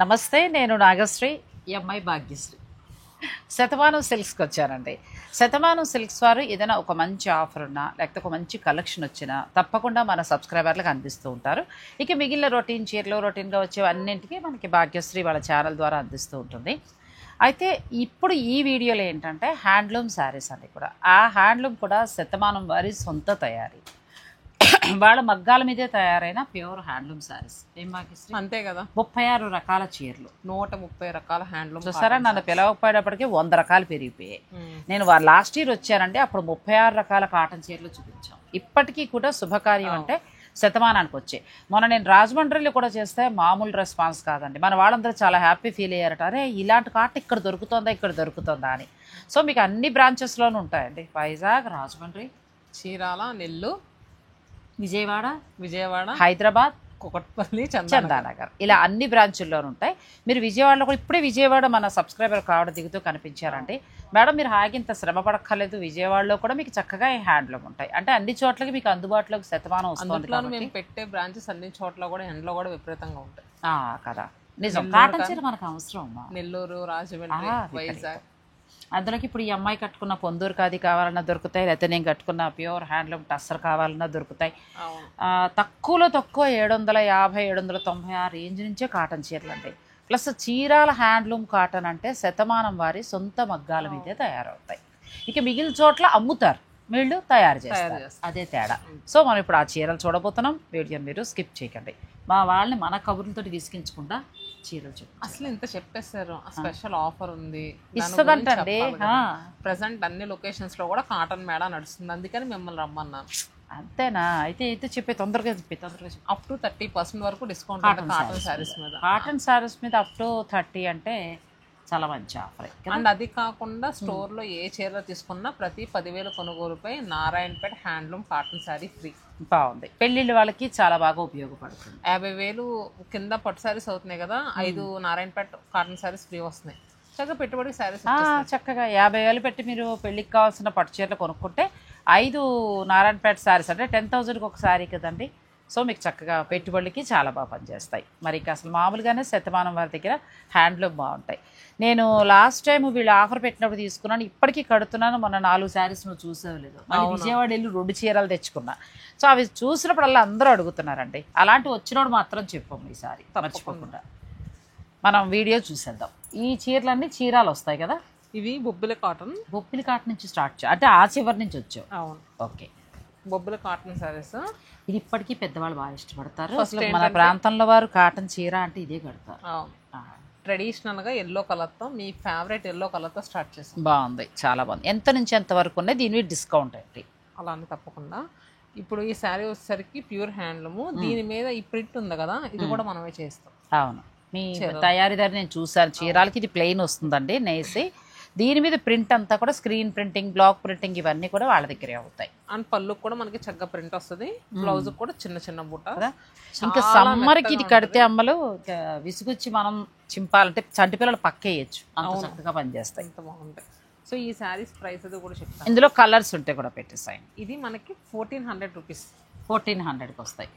నమస్తే, నేను నాగశ్రీ, ఎంఐ భాగ్యశ్రీ. శతమానం సిల్క్స్కి వచ్చానండి. శతమానం సిల్క్స్ వారు ఏదైనా ఒక మంచి ఆఫర్ ఉన్నా లేకపోతే ఒక మంచి కలెక్షన్ వచ్చినా తప్పకుండా మన సబ్స్క్రైబర్లకు అందిస్తూ ఉంటారు. ఇక మిగిలిన రొటీన్ చీరలు రొటీన్గా వచ్చే అన్నింటికి మనకి భాగ్యశ్రీ వాళ్ళ ఛానల్ ద్వారా అందిస్తూ ఉంటుంది. అయితే ఇప్పుడు ఈ వీడియోలో ఏంటంటే హ్యాండ్లూమ్ శారీస్ అన్నీ కూడా, ఆ హ్యాండ్లూమ్ కూడా శతమానం వారి సొంత తయారీ, వాళ్ళ మగ్గాల మీదే తయారైన ప్యూర్ హ్యాండ్లూమ్ శారీస్. ఏం భాగ్యశ్రీ, అంతే కదా. 36 రకాల చీరలు, 130 రకాల హ్యాండ్లూమ్. చూసారా, నన్ను పిలవకపోయేటప్పటికి 100 రకాలు పెరిగిపోయాయి. నేను లాస్ట్ ఇయర్ వచ్చానంటే అప్పుడు 36 రకాల కాటన్ చీరలు చూపించాం. ఇప్పటికీ కూడా శుభకార్యం అంటే శతమానానికి వచ్చాయి. మొన్న నేను రాజమండ్రిలో కూడా చేస్తే మామూలు రెస్పాన్స్ కాదండి. మన వాళ్ళందరూ చాలా హ్యాపీ ఫీల్ అయ్యారట, అరే ఇలాంటి కాటన్ ఇక్కడ దొరుకుతుందా అని. సో మీకు అన్ని బ్రాంచెస్లోనూ ఉంటాయండి, వైజాగ్, రాజమండ్రి, చీరాల, నెల్లూరు, విజయవాడ, హైదరాబాద్, కుకట్పల్లి, చందానగర్, ఇలా అన్ని బ్రాంచుల్లోనూ ఉంటాయి. మీరు విజయవాడలో కూడా ఇప్పుడే విజయవాడ మన సబ్స్క్రైబర్ కావడం దిగుతూ కనిపించారండి. మేడం మీరు హాయిగా ఇంత శ్రమ పడక్కర్లేదు, విజయవాడలో కూడా మీకు చక్కగా ఈ హ్యాండ్లూమ్ ఉంటాయి. అంటే అన్ని చోట్లకి మీకు అందుబాటులోకి శతమానం వస్తుంది. మేము పెట్టే బ్రాంచెస్ అన్ని చోట్ల కూడా ఎండలో కూడా విపరీతంగా ఉంటాయి కదా. నిజం, కాటన్ చీర మనకు అవసరం. నెల్లూరు, రాజమండ్రి, వైజాగ్. అందులోకి ఇప్పుడు ఈ అమ్మాయి కట్టుకున్న పొందూరు కాది కావాలన్నా దొరుకుతాయి, లేకపోతే నేను కట్టుకున్న ప్యూర్ హ్యాండ్లూమ్ టస్సర్ కావాలన్నా దొరుకుతాయి. తక్కువలో తక్కువ 750, 790 ఆ రేంజ్ నుంచే కాటన్ చీరలు అండి. ప్లస్ చీరాల హ్యాండ్లూమ్ కాటన్ అంటే శతమానం వారి సొంత మగ్గాల మీదే తయారవుతాయి. ఇక మిగిలిన చోట్ల అమ్ముతారు, వీళ్ళు తయారు చేస్తారు, అదే తేడా. సో మనం ఇప్పుడు ఆ చీరలు చూడబోతున్నాం. వీడియో మీరు స్కిప్ చేయకండి. మా వాళ్ళని మన కబుర్లతో విసిగించకుండా చీరలు చూడండి. అసలు ఇంత చెప్పేశారు, స్పెషల్ ఆఫర్ ఉంది ఇస్తుందంటండి. ప్రెసెంట్ అన్ని లొకేషన్స్ లో కూడా కాటన్ మేళా నడుస్తుంది, అందుకని మిమ్మల్ని రమ్మన్నాను. అంతేనా? అయితే తొందరగా చెప్పి అప్ టు 30% వరకు డిస్కౌంట్ కాటన్ శారీస్ మీద. కాటన్ శారీస్ మీద అప్ టు 30 అంటే చాలా మంచి ఆఫర్. అండ్ అది కాకుండా స్టోర్లో ఏ చీర తీసుకున్నా ప్రతి 10,000 కొనుగోలుపై Narayanpet handloom cotton sari free. బాగుంది, పెళ్ళిళ్ళ వాళ్ళకి చాలా బాగా ఉపయోగపడుతుంది. 50,000 కింద పట్టు శారీస్ అవుతున్నాయి కదా, 5 నారాయణపేట కాటన్ శారీస్ ఫ్రీ వస్తున్నాయి. చక్కగా పెట్టుబడి శారీస్ చక్కగా 50,000 పెట్టి మీరు పెళ్ళికి కావాల్సిన పట్టు చీరలు కొనుక్కుంటే 5 నారాయణపేట శారీస్ అంటే 10,000కి ఒక శారీ కదండి. సో మీకు చక్కగా పెట్టుబడికి చాలా బాగా పనిచేస్తాయి. మరి ఇక అసలు మామూలుగానే శతమానం వారి దగ్గర హ్యాండ్లూమ్ బాగుంటాయి. నేను లాస్ట్ టైం వీళ్ళు ఆఫర్ పెట్టినప్పుడు తీసుకున్నాను, ఇప్పటికీ కడుతున్నాను. మొన్న 4 శారీస్ నువ్వు చూసేవలేదు, విజయవాడ వెళ్ళి 2 చీరలు తెచ్చుకున్నా. సో అవి చూసినప్పుడల్లా అందరూ అడుగుతున్నారండి. అలాంటివి వచ్చినప్పుడు మాత్రం చెప్పాము ఈసారి మర్చిపోకుండా. మనం వీడియో చూసేద్దాం. ఈ చీరలన్నీ చీరాలు వస్తాయి కదా, ఇవి బొబ్బిలి కాటన్ నుంచి స్టార్ట్ అంటే ఆ చివరి నుంచి వచ్చావు. అవును, ఓకే. బొబ్బిలి కాటన్ శారీస్ ఇది ఇప్పటికీ పెద్దవాళ్ళు బాగా ఇష్టపడతారు. అసలు మన ప్రాంతంలో వారు కాటన్ చీర అంటే ఇదే కడతారు. ట్రెడిషనల్ గా ఎల్లో కలర్ తో, మీ ఫేవరెట్ ఎల్లో కలర్ తో స్టార్ట్ చేస్తాం. బాగుంది, చాలా బాగుంది. ఎంత నుంచి ఎంత వరకు ఉన్నాయి దీని డిస్కౌంట్ ఏంటి? అలా అని తప్పకుండా. ఇప్పుడు ఈ శారీ వచ్చేసరికి ప్యూర్ హ్యాండ్లూమ్, దీని మీద ఈ ప్రింట్ ఉంది కదా, ఇది కూడా మనమే చేస్తాం. అవును, మీ తయారీదారు నేను చూసాను. చీరాలకి ఇది ప్లెయిన్ వస్తుందండి నేసి, దీని మీద ప్రింట్ అంతా కూడా స్క్రీన్ ప్రింటింగ్, బ్లాక్ ప్రింటింగ్ ఇవన్నీ కూడా వాళ్ళ దగ్గరే అవుతాయి. అండ్ పళ్ళుకి కూడా మనకి చక్కగా ప్రింట్ వస్తుంది, బ్లౌజ్ కూడా చిన్న చిన్న బుట్ట. ఇంకా సమ్మర్కి ఇది కడితే అమ్మలు విసుగుచ్చి మనం చింపాలంటే చంటి పిల్లలు పక్కేయచ్చు, అంత చక్కగా పనిచేస్తాయి. ఎంత బాగుంటాయి. సో ఈ శారీస్ ప్రైస్ అది కూడా చెప్తాను. ఇందులో కలర్స్ ఉంటే కూడా పెట్టేసాయి. ఇది మనకి 1400 రూపీస్, 1400కి వస్తాయి.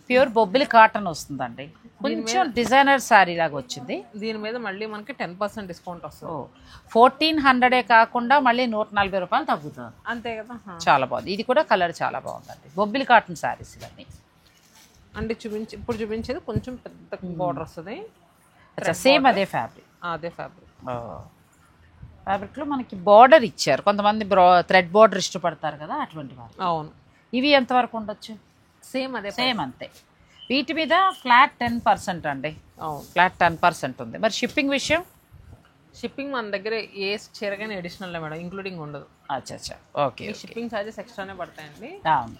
ప్యూర్ బొబ్బిలి కాటన్ వస్తుందండి, కొంచెం డిజైనర్ శారీ లాగా వచ్చింది. దీని మీద మళ్ళీ మనకి 10% డిస్కౌంట్ వస్తుంది. 1400 కాకుండా మళ్ళీ 140 రూపాయలు తగ్గుతుంది, అంతే కదా. చాలా బాగుంది. ఇది కూడా కలర్ చాలా బాగుందండి. బొబ్బిలి కాటన్ శారీస్ ఇవన్నీ. అంటే ఇప్పుడు చూపించేది కొంచెం పెద్ద బార్డర్ వస్తుంది. సేమ్ అదే ఫ్యాబ్రిక్, అదే ఫ్యాబ్రిక్లో మనకి బార్డర్ ఇచ్చారు. కొంతమంది థ్రెడ్ బార్డర్ ఇష్టపడతారు కదా, అటువంటి వారు. అవును. ఇవి ఎంతవరకు ఉండొచ్చు? సేమ్ అంతే. వీటి మీద ఫ్లాట్ 10% అండి. ఫ్లాట్ 10% ఉంది. మరి షిప్పింగ్ మన దగ్గర ఏ చీరకైనా అడిషనల్ మేడం, ఇంక్లూడింగ్ ఉండదు. అచ్చా, ఓకే. షిప్పింగ్ ఛార్జెస్ ఎక్స్ట్రానే పడతాయండి. అవును,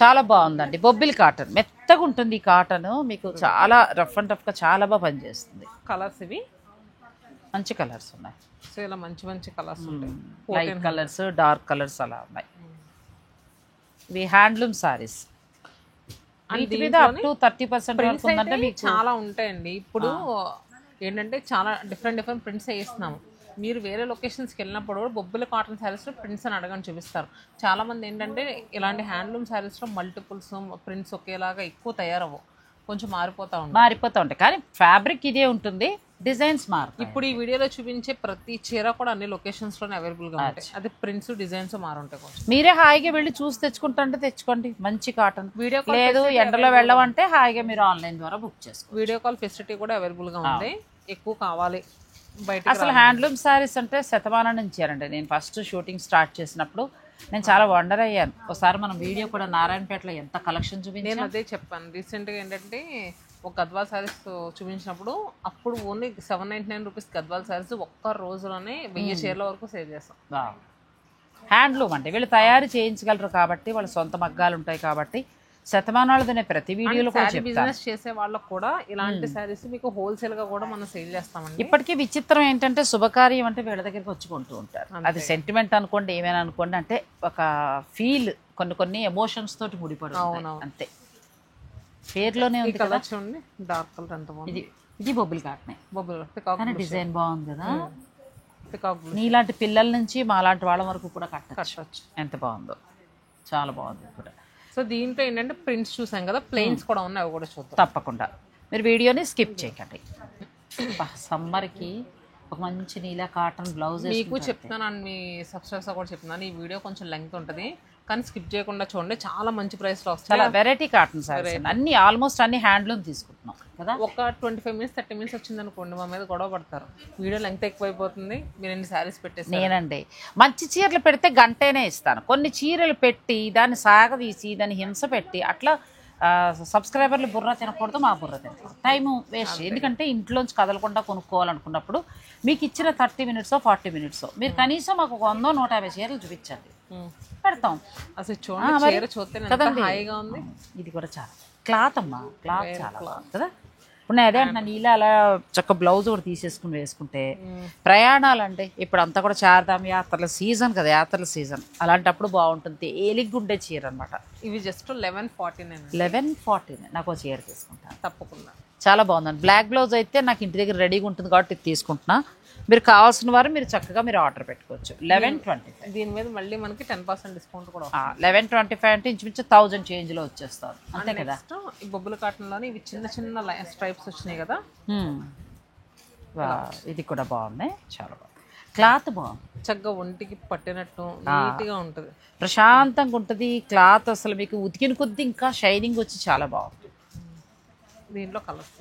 చాలా బాగుందండి. బొబ్బిలి కాటన్ మెత్తగా ఉంటుంది. ఈ కాటన్ మీకు చాలా రఫ్ అండ్ టఫ్గా చాలా బాగా పనిచేస్తుంది. కలర్స్ ఇవి మంచి కలర్స్ ఉన్నాయి. సో ఇలా మంచి మంచి కలర్స్ ఉంటాయి, లైట్ కలర్స్, డార్క్ కలర్స్ అలా ఉన్నాయి. ఇవి హ్యాండ్లూమ్ సారీస్. వీటి మీద అప్ టు 30% వరకు ఉందంటే మీకు చాలా ఉంటాయండి. ఇప్పుడు ఏంటంటే చాలా డిఫరెంట్ ప్రింట్స్ వేస్తున్నాము. మీరు వేరే లొకేషన్స్కి వెళ్ళినప్పుడు కూడా బొబ్బిలి కాటన్ శారీస్లో ప్రింట్స్ అని అడగని చూపిస్తారు. చాలామంది ఏంటంటే ఇలాంటి హ్యాండ్లూమ్ శారీస్లో మల్టిపుల్స్ ప్రింట్స్ ఒకేలాగా ఎక్కువ తయారవ్వవు. కొంచెం మారిపోతా ఉంటాయి. మారిపోతూ ఉంటాయి కానీ ఫ్యాబ్రిక్ ఇదే ఉంటుంది, డిజైన్స్ మారుతాయి. ఇప్పుడు ఈ వీడియోలో చూపించే ప్రతి చీర కూడా అన్ని లొకేషన్స్ లోనే అవైలబుల్ గా ఉంటాయి. అది ప్రింట్స్ డిజైన్స్ మారుంటాయి కొంచెం. మీరే హాయిగా వెళ్ళి చూసి తెచ్చుకుంటుంటే తెచ్చుకోండి, మంచి కాటన్. వీడియో లేదు ఎండలో వెళ్ళమంటే హాయిగా మీరు ఆన్లైన్ ద్వారా బుక్ చేసుకోండి. వీడియో కాల్ ఫెసిలిటీ కూడా అవైలబుల్ గా ఉంది. ఎక్కువ కావాలి బయట. అసలు హ్యాండ్లూమ్ శారీస్ అంటే శతమానం నుంచి అండి. నేను ఫస్ట్ షూటింగ్ స్టార్ట్ చేసినప్పుడు నేను చాలా వండర్ అయ్యాను. ఒకసారి మనం వీడియో కూడా నారాయణపేటలో ఎంత కలెక్షన్ చూపించాను. నేను అదే చెప్పాను రీసెంట్గా ఏంటంటే ఒక గద్వాల్ శారీస్ చూపించినప్పుడు అప్పుడు ఓన్లీ 799 రూపీస్ గద్వాల్ శారీస్ ఒక్క రోజులోనే 1000 చీరల వరకు సేల్ చేస్తాం. హ్యాండ్లూమ్ అంటే వీళ్ళు తయారు చేయించగలరు కాబట్టి, వాళ్ళ సొంత మగ్గాలు ఉంటాయి కాబట్టి శతమానాలదనే ప్రతి వీడియోలో కూడా చెప్తాను. బిజినెస్ చేసే వాళ్ళకు కూడా ఇలాంటి శారీస్ మీకు హోల్సేల్ గా కూడా మనం సేల్ చేస్తామండి. ఇప్పటికీ విచిత్రం ఏంటంటే శుభకార్యం అంటే వీళ్ళ దగ్గరికి వచ్చి కొంటూ ఉంటారు. అది సెంటిమెంట్ అనుకోండి, ఏమైనా అనుకోండి, అంటే ఒక ఫీల్ కొన్ని ఎమోషన్స్ తోటి ముడిపడి అంతే. పేరులోనే ఉంది కదా. కలర్ చూడండి, డార్క్ కలర్ ఎంత బాగుంది. ఇది బొబ్బులు కాటనే, బొబ్బులు డిజైన్ బాగుంది కదా. Peacock blue. నీలాంటి పిల్లల నుంచి మాలాంటి వాళ్ళ వరకు కూడా కట్టచ్చు. ఎంత బాగుందో, చాలా బాగుంది కూడా. సో దీంట్లో ఏంటంటే ప్రింట్స్ చూసాం కదా, ప్లెయిన్స్ కూడా ఉన్నాయి, అవి కూడా చూద్దాం. తప్పకుండా మీరు వీడియోని స్కిప్ చేయకండి. సమ్మర్కి ఒక మంచి నీలా కాటన్ బ్లౌజ్ మీకు చెప్తున్నాను, మీ సబ్స్క్రైబర్స్ కూడా చెప్తున్నాను. ఈ వీడియో కొంచెం లెంగ్త్ ఉంటుంది కానీ స్కిప్ చేయకుండా చూడండి, చాలా మంచి ప్రైస్లో వస్తాయి. చాలా వెరైటీ కాటన్ సారీస్ అన్ని, ఆల్మోస్ట్ అన్ని హ్యాండ్లూమ్ తీసుకుంటున్నాం కదా. ఒక 25 minutes 30 minutes వచ్చింది అనుకోండి, మా మీద గొడవ పడతారు. వీడియో లెంగ్త్ ఎక్కువైపోతుంది, మీరు ఎన్ని శారీస్ పెట్టేసి. నేనండి మంచి చీరలు పెడితే గంటేనే ఇస్తాను. కొన్ని చీరలు పెట్టి దాన్ని సాగదీసి దాన్ని హింస పెట్టి అట్లా సబ్స్క్రైబర్లు బుర్ర తినకూడదు, మా బుర్ర తినకూడదు, టైము వేస్ట్. ఎందుకంటే ఇంట్లోంచి కదలకుండా కొనుక్కోవాలనుకున్నప్పుడు మీకు ఇచ్చిన 30 minutes 40 minutes మీరు కనీసం మాకు 100-150 చీరలు చూపించండి, పెడతాం. అసలు చూడండి, చూస్తే హాయిగా ఉంది. ఇది కూడా చాలా క్లాత్ అమ్మా, క్లాత్ చాలా బాగుంది కదా. ఇప్పుడు నేను అదే అంటున్నాను, నీళ్ళ అలా చక్క బ్లౌజ్ కూడా తీసేసుకుని వేసుకుంటే ప్రయాణాలు అంటే ఇప్పుడు అంతా కూడా చార్ధామ్ యాత్రల సీజన్ కదా, యాత్రల సీజన్, అలాంటప్పుడు బాగుంటుంది. ఏలిగ్గుండే చీర అనమాట. ఇవి జస్ట్ 1149. 1149 నాకు ఒక చీర తీసుకుంటాను తప్పకుండా. చాలా బాగుందండి. బ్లాక్ బ్లౌజ్ అయితే నాకు ఇంటి దగ్గర రెడీగా ఉంటుంది కాబట్టి ఇది తీసుకుంటున్నా. మీరు కావాల్సిన వారు మీరు చక్కగా మీరు ఆర్డర్ పెట్టుకోవచ్చు. 1125. దీని మీద మళ్ళీ మనకి 10% డిస్కౌంట్ కూడా. 1125 అంటే ఇంచుమించు 1000 చేంజ్లో వచ్చేస్తారు అంతే కదా. ఈ బొబ్బుల కాటన్లోనే ఇవి చిన్న చిన్న స్ట్రైప్స్ వచ్చినాయి కదా, ఇది కూడా బాగున్నాయి, చాలా బాగుంది. క్లాత్ బాగుంది, చక్కగా ఒంటికి పట్టినట్టు నీట్గా ఉంటుంది, ప్రశాంతంగా ఉంటుంది క్లాత్. అసలు మీకు ఉతికిన కొద్దీ ఇంకా షైనింగ్ వచ్చి చాలా బాగుంది. దీంట్లో కలర్స్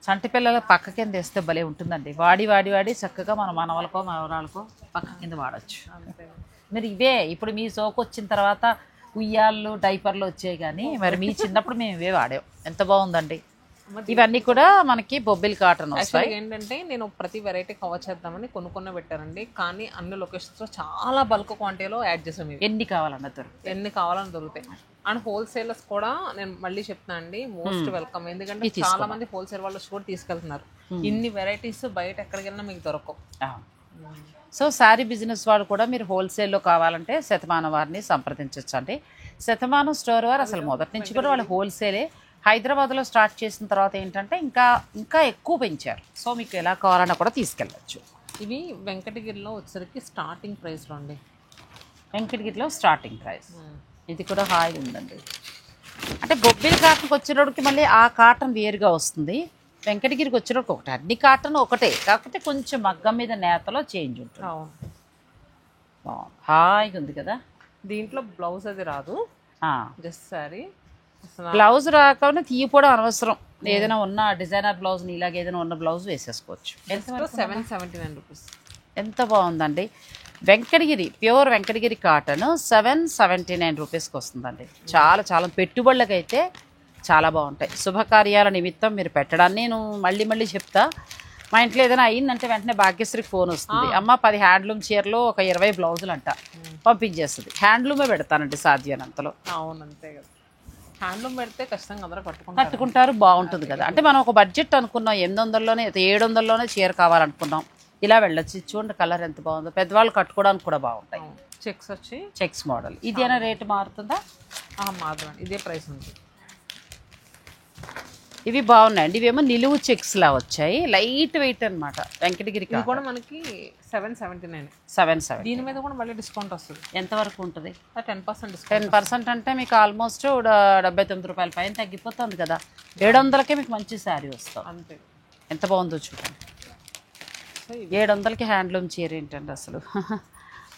సంటి పిల్లల పక్క కింద వేస్తే భలే ఉంటుందండి. వాడి వాడి వాడి చక్కగా మన మనవలకో మనవరాలకో పక్క కింద వాడచ్చు. మీరు ఇవే ఇప్పుడు మీ సోకు వచ్చిన తర్వాత ఉయ్యాళ్ళు డైపర్లు వచ్చాయి, కానీ మరి మీ చిన్నప్పుడు మేము ఇవే వాడాం. ఎంత బాగుందండి. ఇవన్నీ కూడా మనకి బొబ్బిల్ కాటన్ వస్తాయి. ఏంటంటే నేను ప్రతి వెరైటీ కవర్ చేద్దామని కొనుక్కున్న పెట్టారండి, కానీ అన్ని లొకేషన్స్లో చాలా బల్క్ క్వాంటిటీలో యాడ్ చేసాం. ఎన్ని కావాలన్నా దొరుకుతాయి, ఎన్ని కావాలని దొరుకుతాయి. అండ్ హోల్సేలర్స్ కూడా నేను మళ్ళీ చెప్తాను అండి, మోస్ట్ వెల్కమ్. ఎందుకంటే చాలా మంది హోల్సేల్ వాళ్ళు కూడా తీసుకెళ్తున్నారు. ఇన్ని వెరైటీస్ బయట ఎక్కడికి వెళ్ళినా మీకు దొరకవు. సో శారీ బిజినెస్ వాళ్ళు కూడా మీరు హోల్సేల్లో కావాలంటే శతమానం వారిని సంప్రదించవచ్చు అండి. శతమానం స్టోర్ వారు అసలు మొదటి నుంచి కూడా వాళ్ళు హోల్సేలే. హైదరాబాద్లో స్టార్ట్ చేసిన తర్వాత ఏంటంటే ఇంకా ఎక్కువ పెంచారు. సో మీకు ఎలా కావాలన్నా కూడా తీసుకెళ్ళచ్చు. ఇవి వెంకటగిరిలో వచ్చేసరికి స్టార్టింగ్ ప్రైస్లో అండి. వెంకటగిరిలో స్టార్టింగ్ ప్రైస్. ఇది కూడా హాయిగా ఉందండి. అంటే బొబ్బిలి కాటన్కి వచ్చినోడికి మళ్ళీ ఆ కాటన్ వేరుగా వస్తుంది, వెంకటగిరికి వచ్చినోడికి ఒకటి. అన్ని కాటన్ ఒకటే, కాకపోతే కొంచెం మగ్గం మీద నేతలో చేంజ్ ఉంటుంది. హాయిగా ఉంది కదా. దీంట్లో బ్లౌజ్ అది రాదు, జస్ట్ సారీ. బ్లౌజ్ రాకుండా తీయపోవడం అనవసరం. ఏదైనా ఉన్న డిజైనర్ బ్లౌజ్ ఇలాగ ఏదైనా ఉన్న బ్లౌజ్ వేసేసుకోవచ్చు. 779 రూపీస్. ఎంత బాగుందండి. వెంకటగిరి ప్యూర్ వెంకటగిరి కాటన్ 779 రూపీస్కి వస్తుందండి. చాలా చాలా పెట్టుబడులకైతే చాలా బాగుంటాయి. శుభకార్యాల నిమిత్తం మీరు పెట్టడాన్ని నేను మళ్ళీ చెప్తా. మా ఇంట్లో ఏదైనా అయ్యిందంటే వెంటనే భాగ్యశ్రీకి ఫోన్ వస్తుంది, అమ్మ 10 హ్యాండ్లూమ్ చీరలు ఒక 20 బ్లౌజులు అంట పంపించేస్తుంది. హ్యాండ్లూమే పెడతానండి సాధ్యమైనంతలో. అవునంతే కదా, హ్యాండ్లూమ్ పెడితే ఖచ్చితంగా అందరూ కట్టుకుంటారు, బాగుంటుంది కదా. అంటే మనం ఒక బడ్జెట్ అనుకున్నాం, 800లోనే 700లోనే చీర కావాలనుకున్నాం, ఇలా వెళ్ళొచ్చు. చూడండి కలర్ ఎంత బాగుందో, పెద్దవాళ్ళు కట్టుకోవడానికి కూడా బాగుంటాయి. చెక్స్ వచ్చి చెక్స్ మోడల్. ఇదేనా రేటు మారుతుందా? మారుతుంది, ఇదే ప్రైస్ ఉంది. ఇవి బాగున్నాయండి. ఇవేమో నిలువు చెక్స్ లా వచ్చాయి, లైట్ వెయిట్ అనమాట. వెంకటగిరి ఇది కూడా మనకి 779. 770. దీని మీద కూడా మళ్ళీ డిస్కౌంట్ వస్తుంది. ఎంతవరకు ఉంటుంది? 10% డిస్కౌంట్. 10% అంటే మీకు ఆల్మోస్ట్ 79 రూపాయల పైన తగ్గిపోతుంది కదా. 700కే మీకు మంచి శారీ వస్తుంది. అంతే. ఎంత బాగుందో చూడండి. 700కి హ్యాండ్లూమ్ చీర ఏంటండి అసలు.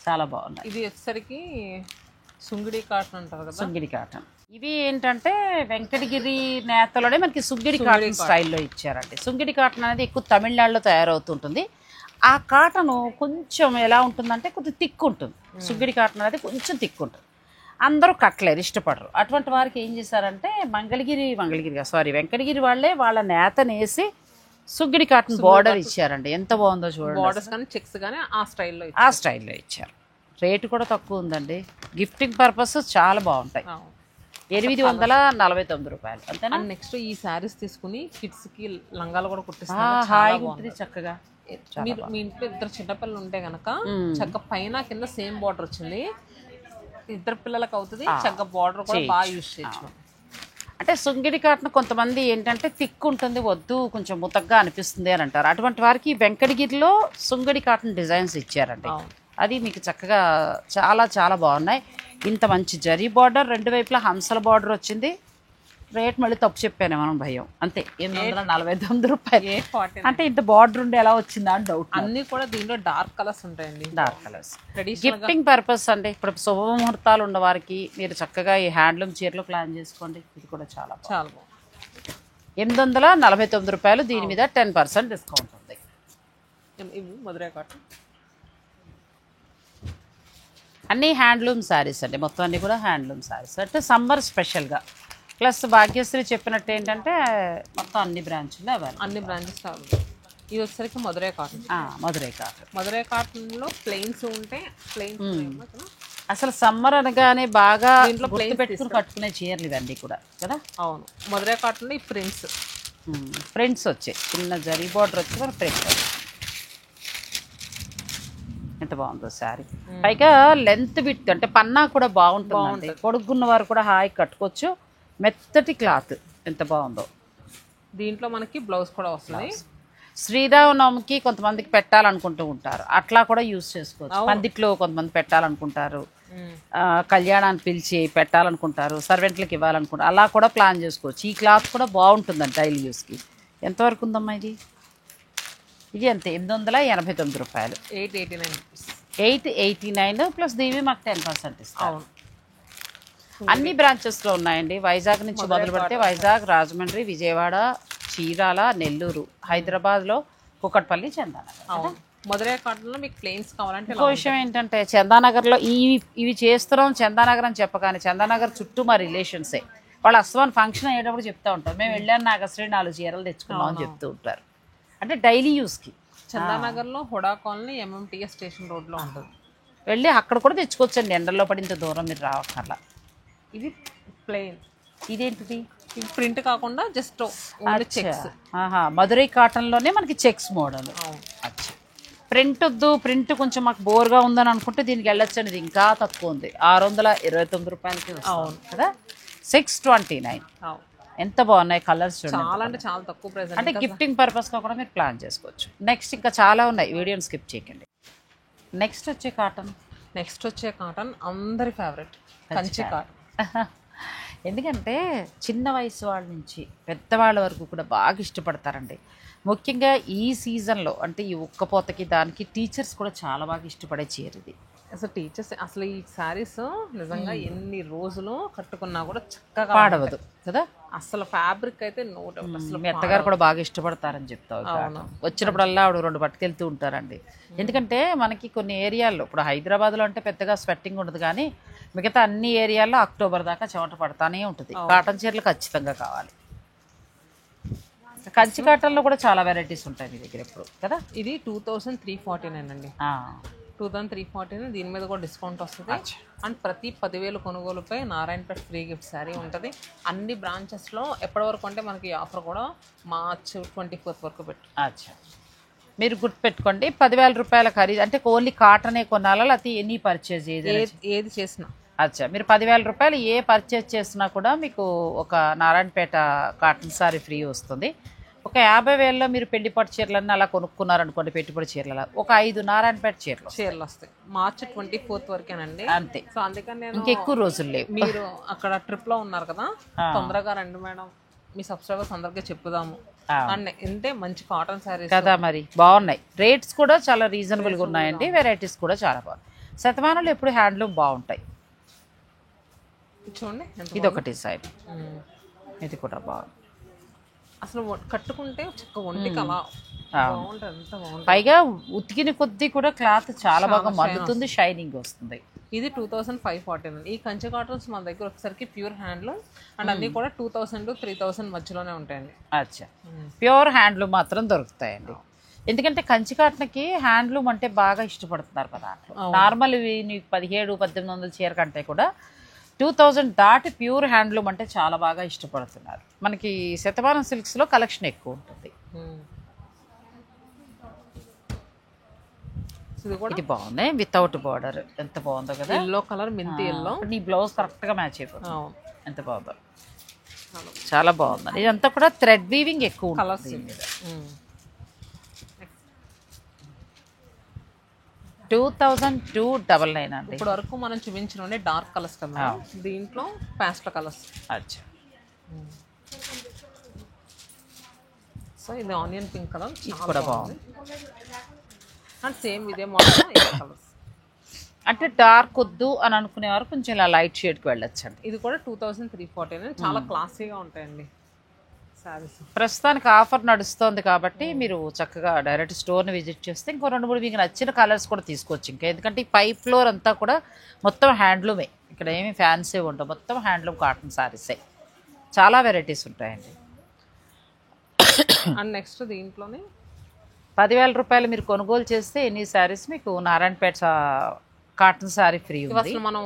చాలా బాగున్నాయి. ఇది వచ్చేసరికి సుంగిడి కాటన్ అంటారు కదా. సుంగిడి కాటన్. ఇవి ఏంటంటే వెంకటగిరి నేతలోనే మనకి సుంగిడి కాటన్ స్టైల్లో ఇచ్చారండి. సుంగిడి కాటన్ అనేది ఎక్కువ తమిళనాడులో తయారవుతుంటుంది. ఆ కాటన్ కొంచెం ఎలా ఉంటుందంటే కొద్దిగా థిక్ ఉంటుంది. సుంగిడి కాటన్ అనేది కొంచెం థిక్ ఉంటుంది. అందరూ కట్టలేరు, ఇష్టపడరు. అటువంటి వారికి ఏం చేశారంటే వెంకటగిరి వాళ్ళే వాళ్ళ నేతనేసి సుంగిడి కాటన్ బార్డర్ ఇచ్చారండి. ఎంత బాగుందో చూడండి. బార్డర్స్ కానీ చెక్స్ కానీ ఆ స్టైల్లో ఇచ్చారు. రేటు కూడా తక్కువ ఉందండి. గిఫ్టింగ్ పర్పస్ చాలా బాగుంటాయి. 849 రూపాయలు అంతేనా. నెక్స్ట్ ఈ శారీస్ తీసుకుని కిడ్స్ కి లంగాలు కూడా కుట్టిస్తారు. హాయిగా ఉంటుంది చక్కగా. మీరు మీ ఇంట్లో ఇద్దరు చిన్నపిల్లలు ఉంటే గనక చక్కగా పైన కింద సేమ్ బార్డర్ వచ్చింది. ఇద్దరు పిల్లలకు అవుతుంది. చక్కగా బార్డర్ కూడా బాగా యూజ్ చేయొచ్చు. అంటే సుంగిడి కాటన్ కొంతమంది ఏంటంటే థిక్ ఉంటుంది, వద్దు కొంచెం ముతగ్గా అనిపిస్తుంది అని అంటారు. అటువంటి వారికి వెంకటగిరిలో సుంగిడి కాటన్ డిజైన్స్ ఇచ్చారండి. అది మీకు చక్కగా చాలా చాలా బాగున్నాయి. ఇంత మంచి జరీ బార్డర్, రెండు వైపులా హంసల బార్డర్ వచ్చింది. రేట్ మళ్ళీ తప్పు చెప్పాను మనం, భయం అంతే. 849 రూపాయలు. అంటే ఇంత బార్డర్ ఉండి ఎలా వచ్చిందా అని డౌట్. అన్ని కూడా దీంట్లో డార్క్ కలర్స్ ఉంటాయండి. డార్క్ కలర్స్ గిఫ్టింగ్ పర్పస్ అండి. ఇప్పుడు శుభముహూర్తాలు ఉన్న వారికి మీరు చక్కగా ఈ హ్యాండ్లూమ్ చీరలు ప్లాన్ చేసుకోండి. ఇది కూడా చాలా బాగుంది. 849 రూపాయలు. దీని మీద 10% డిస్కౌంట్ ఉంది. మధురై కాటన్ అన్నీ హ్యాండ్లూమ్ శారీస్ అండి. మొత్తం అన్నీ కూడా హ్యాండ్లూమ్ శారీస్. అంటే సమ్మర్ స్పెషల్గా. ప్లస్ భాగ్యశ్రీ చెప్పినట్టు ఏంటంటే మొత్తం అన్ని బ్రాంచ్లు అవైలబుల్. అన్ని బ్రాంచెస్ ఇది వచ్చేసరికి మధురై కాటన్. మధురై కాటన్లో ప్లెయిన్స్ ఉంటే అసలు సమ్మర్ అనగానే బాగా పెట్టుకుని కట్టుకునే చీరలు ఇవన్నీ కూడా కదా. అవును. మధురై కాటన్లో ఈ ప్రింట్స్ వచ్చాయి, చిన్న జరీ బార్డర్ వచ్చి మన ప్రింట్. ఎంత బాగుందో శారీ. పైగా లెంత్ విడ్త్ అంటే పన్నా కూడా బాగుంటుంది. పొడుగున్న వారు కూడా హాయి కట్టుకోవచ్చు. మెత్తటి క్లాత్ ఎంత బాగుందో. దీంట్లో మనకి బ్లౌజ్ కూడా వస్తుంది. శ్రీరామనవమికి కొంతమందికి పెట్టాలనుకుంటూ ఉంటారు, అట్లా కూడా యూజ్ చేసుకోవచ్చు. పందిట్లో కొంతమంది పెట్టాలనుకుంటారు, కళ్యాణాన్ని పిలిచి పెట్టాలనుకుంటారు, సర్వెంట్లకు ఇవ్వాలనుకుంటారు, అలా కూడా ప్లాన్ చేసుకోవచ్చు. ఈ క్లాత్ కూడా బాగుంటుందండి డైలీ యూస్కి. ఎంతవరకు ఉందమ్మా ఇది? ఇది అంతే 889 రూపాయలు. 889 ప్లస్ దీవి మాకు 10% ఇస్తాం. అన్ని బ్రాంచెస్లో ఉన్నాయండి. వైజాగ్ నుంచి మొదలు పెడితే వైజాగ్, రాజమండ్రి, విజయవాడ, చీరాల, నెల్లూరు, హైదరాబాద్లో కుకట్పల్లి, చందానగర్. మధురై కాటన్లో మీకు ప్లెయిన్స్ కావాలంటే. ఇంకో విషయం ఏంటంటే చందానగర్లో ఇవి చేస్తున్నాం. చందానగర్ అని చెప్పగానే చందానగర్ చుట్టూ మా రిలేషన్సే. వాళ్ళు అస్వాన్ ఫంక్షన్ అయ్యేటప్పుడు చెప్తూ ఉంటారు, మేము వెళ్ళాను నాగశ్రీ 4 చీరలు తెచ్చుకున్నాం అని చెప్తూ ఉంటారు. అంటే డైలీ యూస్కి. చందానగర్లో హుడా కాలనీ MMTS స్టేషన్ రోడ్లో ఉంటుంది. వెళ్ళి అక్కడ కూడా తెచ్చుకోవచ్చండి. ఎండల్లో పడి ఇంత దూరం మీరు రావక్కర్లా. ఇది ప్లెయిన్. ఇదేంటిది? ఇది ప్రింట్ కాకుండా జస్ట్ చెక్స్. మధురై కాటన్లోనే మనకి చెక్స్ మోడల్. ప్రింట్ వద్దు, ప్రింట్ కొంచెం మాకు బోర్గా ఉందని అనుకుంటే దీనికి వెళ్ళొచ్చండి. ఇది ఇంకా తక్కువ ఉంది. 629 రూపాయలకి అవును కదా. 629. ఎంత బాగున్నాయి కలర్స్ చూడండి. చాలా అంటే చాలా తక్కువ ప్రైస్. అంటే గిఫ్టింగ్ పర్పస్గా కూడా మీరు ప్లాన్ చేసుకోవచ్చు. నెక్స్ట్ ఇంకా చాలా ఉన్నాయి, వీడియోని స్కిప్ చేయకండి. నెక్స్ట్ వచ్చే కాటన్ అందరి ఫేవరెట్ కంచి కాటన్. ఎందుకంటే చిన్న వయసు వాళ్ళ నుంచి పెద్దవాళ్ళ వరకు కూడా బాగా ఇష్టపడతారండి. ముఖ్యంగా ఈ సీజన్లో అంటే ఈ ఉక్కపోతకి దానికి టీచర్స్ కూడా చాలా బాగా ఇష్టపడే చీర ఇది. అసలు ఈ శారీస్ నిజంగా ఎన్ని రోజులు కట్టుకున్నా కూడా చక్కగా పాడవదు కదా. అసలు ఫ్యాబ్రిక్ అయితే అసలు మీ అత్తగారు కూడా బాగా ఇష్టపడతారని చెప్తావు. వచ్చినప్పుడల్లా ఆవిడ 2 పట్టుకెళ్తూ ఉంటారండి. ఎందుకంటే మనకి కొన్ని ఏరియాల్లో ఇప్పుడు హైదరాబాద్లో అంటే పెద్దగా స్వెట్టింగ్ ఉండదు, కానీ మిగతా అన్ని ఏరియాల్లో అక్టోబర్ దాకా చెమట పడతానే ఉంటుంది. కాటన్ చీరలు ఖచ్చితంగా కావాలి. కంచి కాటన్లో కూడా చాలా వెరైటీస్ ఉంటాయి మీ దగ్గర ఇప్పుడు కదా. ఇది 2349 అండి. 2349. దీని మీద కూడా డిస్కౌంట్ వస్తుంది. అండ్ ప్రతి 10,000 కొనుగోలుపై నారాయణపేట ఫ్రీ గిఫ్ట్ శారీ ఉంటుంది. అన్ని బ్రాంచెస్లో ఎప్పటి వరకు అంటే మనకి ఆఫర్ కూడా మార్చ్ 24 వరకు పెట్టు. మీరు గుర్తుపెట్టుకోండి, 10,000 రూపాయల ఖరీదు అంటే ఓన్లీ కాటనే కొనాలా, లేకపోతే ఎనీ పర్చేజ్ ఏది చేసినా అచ్చా, మీరు 10,000 రూపాయలు ఏ పర్చేజ్ చేసినా కూడా మీకు ఒక నారాయణపేట కాటన్ సారీ ఫ్రీ వస్తుంది. ఒక 50,000లో మీరు పెళ్లి పట్టు చీరలన్నీ అలా కొనుక్కున్నారనుకోండి, పెట్టుబడి చీరలు ఒక 5 నారాయణపేట చీరలు వస్తాయి. March 24th వరకేనండి. అంతే. సో అందుకని నేను ఇంకెక్కువ రోజులు లేవు. మీరు అక్కడ ట్రిప్ లో ఉన్నారు కదా, తొందరగా రండి మేడం, మీ సబ్స్క్రైబర్స్ అందరికీ చెప్పుదాము అంటే మంచి కాటన్ శారీస్ కదా, మరి బాగున్నాయి. రేట్స్ కూడా చాలా రీజనబుల్గా ఉన్నాయండి. వెరైటీస్ కూడా చాలా బాగున్నాయి. శతమానంలో ఎప్పుడు హ్యాండ్లూమ్ బాగుంటాయి. చూడండి, ఇది ఒక డిజైన్, ఇది కూడా బాగుంది. అసలు కట్టుకుంటే చక్క ఒంటికి అలా బాగుంటుంది, ఎంత బాగుంటుంది. పైగా ఉతికిన కొద్దీ కూడా క్లాత్ చాలా బాగా మన్నుతుంది, షైనింగ్ వస్తుంది. ఇది 2540 ఈ కంచి కాటన్స్ మన దగ్గర ఒకసారికి ప్యూర్ హ్యాండ్లూమ్ అండ్ అన్ని కూడా 2000 to 3000 మధ్యలోనే ఉంటాయండి. అచ్చా, ప్యూర్ హ్యాండ్లూమ్ మాత్రం దొరుకుతాయండి. ఎందుకంటే కంచి కాటన్కి హ్యాండ్లూమ్ అంటే బాగా ఇష్టపడుతున్నారు కదా. నార్మల్ 1700-1800 చీర కంటే కూడా 2000 దాటి ప్యూర్ హ్యాండ్లూమ్ అంటే చాలా బాగా ఇష్టపడుతున్నారు. మనకి శతమానం సిల్క్స్లో కలెక్షన్ ఎక్కువ ఉంటుంది. ఇది బాగుంది, వితౌట్ బార్డర్, ఎంత బాగుందో కదా. ఎల్లో కలర్, మెంతి ఎల్లో. నీ బ్లౌజ్ కరెక్ట్గా మ్యాచ్ అయిపోతుంది. ఎంత బాగుందో, చాలా బాగుంది. ఇదంతా కూడా థ్రెడ్ వీవింగ్ ఎక్కువ కలర్స్. 2299 అండి. ఇప్పుడు వరకు మనం చూపించిన డార్క్ కలర్స్ కదా, దీంట్లో పాస్టల్ కలర్స్. అచ్చా, సో ఇది ఆనియన్ పింక్ కలర్, ఇది కూడా బాగుంది. అండ్ సేమ్ ఇదే మోడల్ కలర్స్. అంటే డార్క్ వద్దు అని అనుకునేవారు కొంచెం ఇలా లైట్ షేడ్కి వెళ్ళొచ్చండి. ఇది కూడా 2340, చాలా క్లాసీగా ఉంటాయండి సారీస్. ప్రస్తుతానికి ఆఫర్ నడుస్తోంది కాబట్టి మీరు చక్కగా డైరెక్ట్ స్టోర్ని విజిట్ చేస్తే ఇంకో 2-3 మీకు నచ్చిన కలర్స్ కూడా తీసుకోవచ్చు. ఇంకా ఎందుకంటే ఈ పై ఫ్లోర్ అంతా కూడా మొత్తం హ్యాండ్లూమే, ఇక్కడ ఏమి ఫ్యాన్సీ ఉండవు, మొత్తం హ్యాండ్లూమ్ కాటన్ సారీసే. చాలా వెరైటీస్ ఉంటాయండి. అండ్ నెక్స్ట్ దీంట్లోనే 10,000 రూపాయలు మీరు కొనుగోలు చేస్తే ఎన్ని శారీస్ మీకు నారాయణపేట కాటన్ శారీ ఫ్రీ ఉంది. అసలు మనం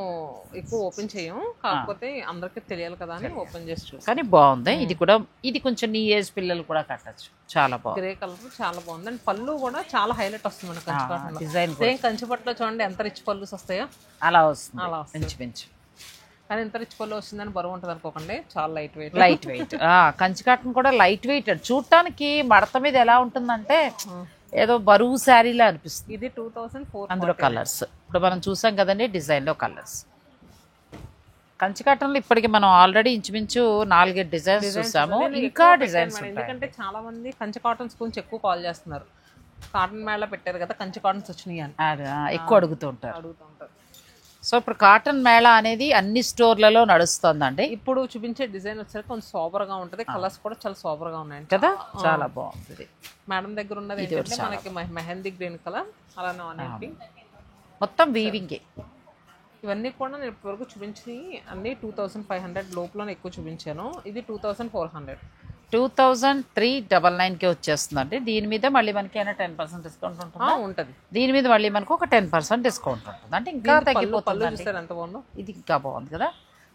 ఎక్కువ ఓపెన్ చేయము, కాకపోతే అందరికీ తెలియాలి కదా అని ఓపెన్ చేసి చూస్తాం. కానీ బాగుంది. ఇది కూడా, ఇది కొంచెం నీ ఏజ్ పిల్లలు కూడా కట్టచ్చు, చాలా బాగుంది. గ్రే కలర్ చాలా బాగుంది. అండ్ పళ్ళు కూడా చాలా హైలైట్ వస్తుంది మన Kanchi cotton design. Same Kanchi పట్టులో చూడండి ఎంత రిచ్ పళ్ళుస్ వస్తాయో అలా వస్తుంది, అలా వస్తుంది. పెంచు. కానీ ఎంత రిచ్ పళ్ళు వస్తుందని బరువు ఉంటుంది అనుకోకండి, చాలా light weight. Light weight Kanchi cotton కూడా లైట్ వెయిట్. చూడటానికి మడత మీద ఎలా ఉంటుందంటే ఏదో బరువు శారీలా అనిపిస్తుంది. ఇది 2400. అందులో కలర్స్ ఇప్పుడు మనం చూసాం కదండి, డిజైన్లో కలర్స్. కంచి కాటన్లో ఇప్పటికి మనం ఆల్రెడీ ఇంచుమించు 4 డిజైన్స్ చూసాము, ఇంకా డిజైన్స్. ఎందుకంటే చాలా మంది కంచి కాటన్స్ గురించి ఎక్కువ కాల్ చేస్తున్నారు. కాటన్ మేళ పెట్టారు కదా, కంచి కాటన్స్ వచ్చినాయి అని ఎక్కువ అడుగుతూ ఉంటారు. సో ఇప్పుడు కాటన్ మేళా అనేది అన్ని స్టోర్లలో నడుస్తుందండి. ఇప్పుడు చూపించే డిజైన్ వచ్చేసరికి కొంచెం సోబర్గా ఉంటుంది, కలర్స్ కూడా చాలా సోబర్గా ఉన్నాయి కదా, చాలా బాగుంటుంది. మేడం దగ్గర ఉన్నది ఏంటంటే మనకి మెహందీ గ్రీన్ కలర్, అలానే ఆనియన్ పింక్, మొత్తం వీవింగే. ఇవన్నీ కూడా నేను ఇప్పటివరకు చూపించి అన్ని 2500 లోపల ఎక్కువ చూపించాను. ఇది 2400. 2399కి వచ్చేస్తుందండి. దీని మీద మళ్ళీ మనకి ఏమైనా 10% డిస్కౌంట్ ఉంటుంది. దీని మీద మళ్ళీ మనకు ఒక 10% డిస్కౌంట్ ఉంటుంది. అంటే ఇంకా తగ్గిపోతుంది. ఎంత బాగుందో, ఇది ఇంకా బాగుంది కదా.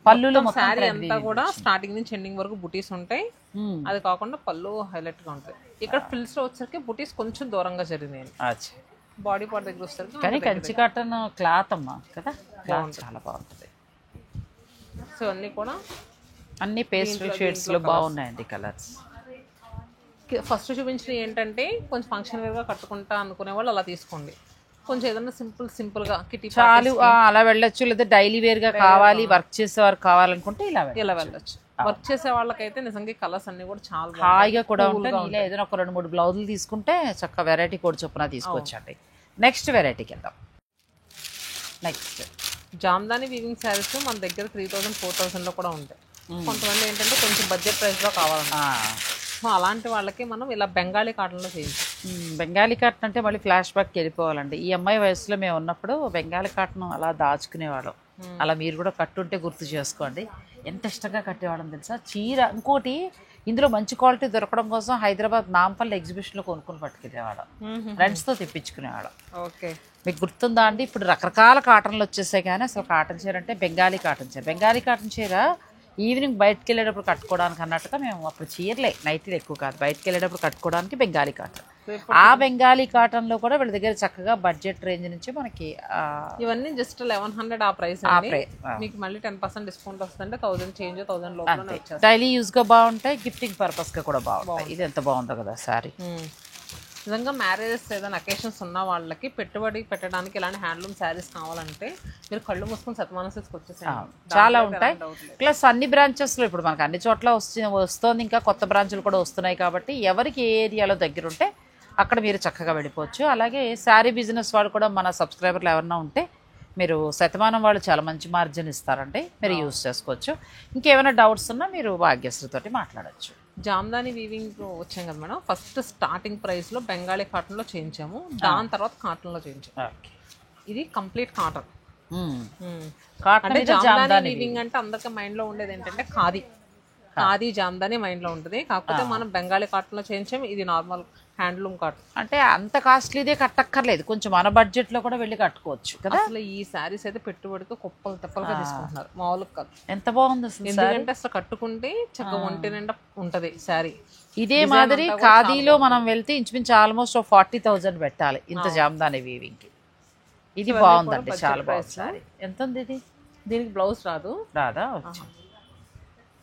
పళ్ళులో శారీ అంతా కూడా స్టార్టింగ్ నుంచి ఎండింగ్ వరకు బుటీస్ ఉంటాయి. అది కాకుండా పళ్ళు హైలైట్ గా ఉంటాయి. ఇక్కడ ఫిల్స్ లో వచ్చేసరికి బుటీస్ కొంచెం దూరంగా జరిగినాయి. బాడీ పార్ట్ దగ్గర వచ్చేసరికి కానీ కంచి కాటన్ క్లాత్ అమ్మా కదా, చాలా బాగుంటుంది. సో అన్నీ కూడా అన్ని పేస్టల్ షేడ్స్ లో బాగున్నాయండి కలర్స్. ఫస్ట్ చూపించిన ఏంటంటే కొంచెం ఫంక్షన్ వేర్ గా కట్టుకుంటా అనుకునే వాళ్ళు అలా తీసుకోండి. కొంచెం ఏదైనా సింపుల్ గా కిటీ చాలు అలా వెళ్ళొచ్చు. లేదా డైలీ వేర్ గా కావాలి, వర్క్ చేసేవారు కావాలనుకుంటే ఇలా వెళ్ళొచ్చు. వర్క్ చేసే వాళ్ళకైతే నిజంగా కలర్స్ అన్ని కూడా చాలా హాయిగా కూడా ఉంటాయి. ఇలా ఏదైనా ఒక 2-3 బ్లౌజులు తీసుకుంటే చక్కగా వెరైటీ కోడ్ చొప్పున తీసుకోవచ్చండి. నెక్స్ట్ వెరైటీకి వెళ్దాం. నెక్స్ట్ జామ్దాని వీవింగ్ శారీస్ మన దగ్గర 3000-4000 లో కూడా ఉంటాయి. కొంతమంది ఏంటంటే కొంచెం బడ్జెట్ ప్రైస్ లో కావాలన్నా, అలాంటి వాళ్ళకి మనం ఇలా బెంగాలీ కాటన్ లో చేయించాం. బెంగాలీ కాటన్ అంటే మళ్ళీ ఫ్లాష్ బ్యాక్కి వెళ్ళిపోవాలండి. ఈ అమ్మాయి వయసులో మేము ఉన్నప్పుడు బెంగాలీ కాటన్ అలా దాచుకునేవాళ్ళం. అలా మీరు కూడా కట్టుంటే గుర్తు చేసుకోండి. ఎంత ఇష్టంగా కట్టేవాళ్ళం తెలుసా. చీర ఇంకోటి ఇందులో మంచి క్వాలిటీ దొరకడం కోసం హైదరాబాద్ నాంపల్లి ఎగ్జిబిషన్లో కొనుక్కొని పట్టుకెళ్ళేవాళ్ళం, ఫ్రెండ్స్తో తెప్పించుకునేవాళ్ళం. ఓకే, మీకు గుర్తుందా అండి? ఇప్పుడు రకరకాల కాటన్లు వచ్చేసాయి కానీ అసలు కాటన్ చీర అంటే బెంగాలీ కాటన్ చీర. బెంగాలీ కాటన్ చీర ఈవినింగ్ బయటకు వెళ్ళేటప్పుడు కట్టుకోవడానికి అన్నట్టుగా మేము అప్పుడు చీరలే, నైటీలు ఎక్కువ కాదు, బయటకు వెళ్ళేటప్పుడు కట్టుకోవడానికి బెంగాలీ కాటన్. ఆ బెంగాలీ కాటన్లో కూడా వీళ్ళ దగ్గర చక్కగా బడ్జెట్ రేంజ్ నుంచి మనకి ఇవన్నీ జస్ట్ 1100 ఆ ప్రైస్ అండి. మీకు మళ్ళీ 10% డిస్కౌంట్ వస్తుందంటే 1000 చేంజ్ 1000 లోపల వచ్చేస్తుంది. డైలీ యూస్గా బాగుంటాయి, గిఫ్టింగ్ పర్పస్గా కూడా బాగుంటాయి. ఇది ఎంత బాగుందో కదా సారీ. నిజంగా మ్యారేజెస్ ఏదైనా అకేషన్స్ ఉన్న వాళ్ళకి పెట్టుబడి పెట్టడానికి ఇలాంటి హ్యాండ్లూమ్ శారీస్ కావాలంటే మీరు కళ్ళు మూసుకొని శతమానం సిల్క్స్కి వచ్చేసారు. చాలా ఉంటాయి. ప్లస్ అన్ని బ్రాంచెస్లో ఇప్పుడు మనకు అన్ని చోట్ల వస్తుంది, ఇంకా కొత్త బ్రాంచులు కూడా వస్తున్నాయి. కాబట్టి ఎవరికి ఏ ఏరియాలో దగ్గర ఉంటే అక్కడ మీరు చక్కగా వెళ్ళిపోవచ్చు. అలాగే శారీ బిజినెస్ వాళ్ళు కూడా మన సబ్స్క్రైబర్లు ఎవరన్నా ఉంటే మీరు శతమానం వాళ్ళు చాలా మంచి మార్జిన్ ఇస్తారండి, మీరు యూజ్ చేసుకోవచ్చు. ఇంకేమైనా డౌట్స్ ఉన్నా మీరు భాగ్యశ్రీతోటి మాట్లాడచ్చు. జామ్దాని వీవింగ్ వచ్చాం కదా మేడం, ఫస్ట్ స్టార్టింగ్ ప్రైస్లో బెంగాలీ కాటన్లో చేయించాము, దాని తర్వాత కాటన్లో చేయించాము. ఇది కంప్లీట్ కాటన్. అంటే జామ్దాని వీవింగ్ అంటే అందరికీ మైండ్లో ఉండేది ఏంటంటే ఖాదీ జామ్దాని మైండ్లో ఉంటుంది. కాకపోతే మనం బెంగాలీ కాటన్లో చేయించాము, ఇది నార్మల్ హ్యాండ్లూమ్ కాటన్. అంటే అంత కాస్ట్లీదే కట్టక్కర్లేదు, కొంచెం మన బడ్జెట్లో కూడా వెళ్ళి కట్టుకోవచ్చు కదా. అసలు ఈ శారీస్ అయితే పెట్టుబడితో కుప్పలు తెప్పలుగా తీసుకుంటున్నారు, మామూలుగా కాదు. ఎంత బాగుంది అసలు. ఎందుకంటే అసలు కట్టుకుంటే చక్కగా ఒంటి నిండా ఉంటది శారీ. ఇదే మాదిరి ఖాదీలో మనం వెళ్తే ఇంచుమించు ఆల్మోస్ట్ 40,000 పెట్టాలి ఇంత జామ్దాని వీవింగ్కి. ఇది బాగుందండి, చాలా బాగుంది సారీ. ఎంత ఉంది ఇది? దీనికి బ్లౌజ్ రాదా?